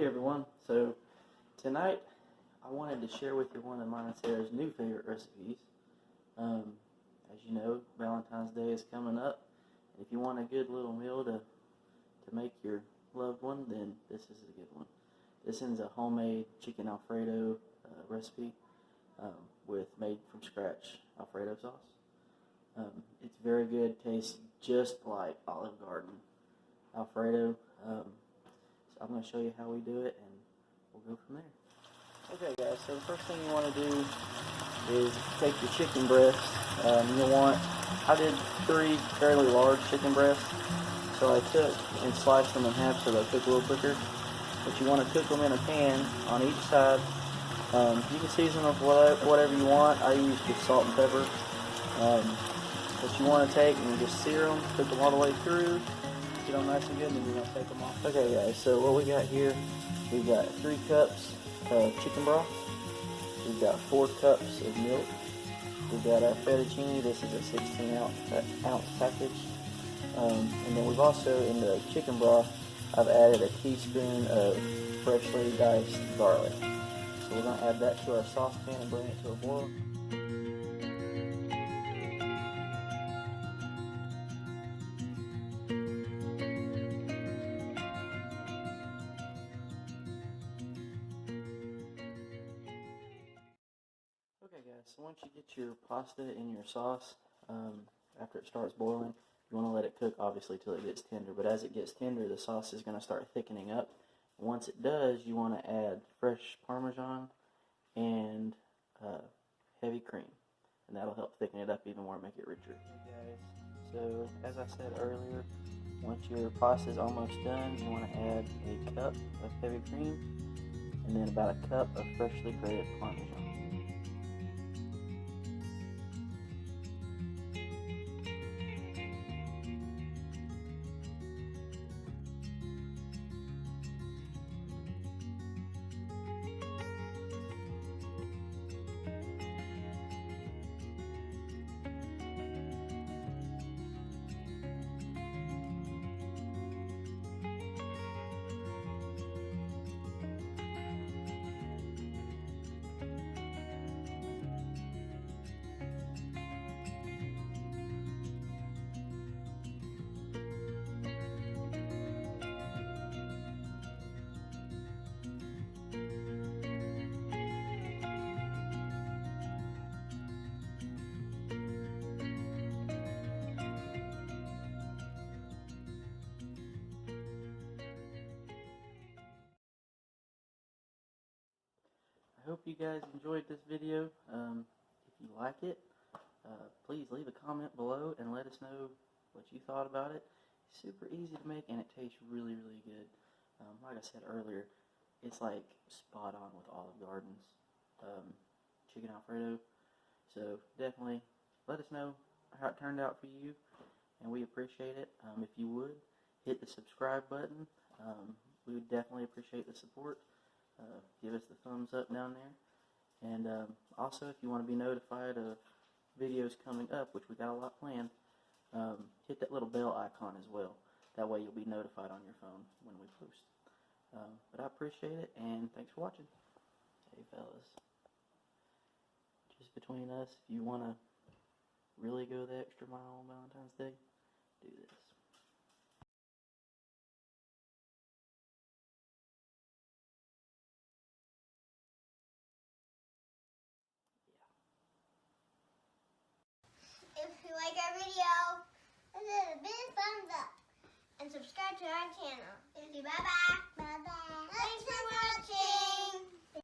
Hey everyone, so tonight I wanted to share with you one of mine and Sarah's new favorite recipes. As you know, Valentine's Day is coming up. If you want a good little meal to make your loved one, then this is a good one. This is a homemade chicken Alfredo recipe made from scratch Alfredo sauce. It's very good, tastes just like Olive Garden Alfredo. So I'm going to show you how we do it, and we'll go from there. Okay guys, so the first thing you want to do is take your chicken breasts. I did 3 fairly large chicken breasts, so I took and sliced them in half so they'll cook a little quicker. But you want to cook them in a pan on each side. You can season them with whatever you want. I use just salt and pepper. But you want to take and just sear them, cook them all the way through, get them nice and good, and then you're going to take them off. Okay guys, so what we got here, we've got 3 cups of chicken broth. We've got 4 cups of milk. We've got our fettuccine. This is a 16 ounce package. And then we've also, in the chicken broth, I've added a teaspoon of freshly diced garlic. So we're going to add that to our saucepan and bring it to a boil. Okay guys, so once you get your pasta in your sauce, after it starts boiling, you want to let it cook obviously till it gets tender, but as it gets tender the sauce is going to start thickening up. Once it does, you want to add fresh Parmesan and heavy cream, and that'll help thicken it up even more and make it richer. Okay guys, so as I said earlier, once your pasta is almost done, you want to add a cup of heavy cream and then about a cup of freshly grated Parmesan. I hope you guys enjoyed this video. If you like it, please leave a comment below and let us know what you thought about it. It's super easy to make and it tastes really, really good. Like I said earlier, it's like spot on with Olive Garden's chicken Alfredo. So definitely let us know how it turned out for you, and we appreciate it. If you would, hit the subscribe button. We would definitely appreciate the support. Give us the thumbs up down there, and also if you want to be notified of videos coming up, which we got a lot planned, hit that little bell icon as well. That way you'll be notified on your phone when we post. But I appreciate it, and thanks for watching. Hey fellas, just between us, if you want to really go the extra mile on Valentine's Day, do this. If you like our video, give it a big thumbs up and subscribe to our channel. Bye bye.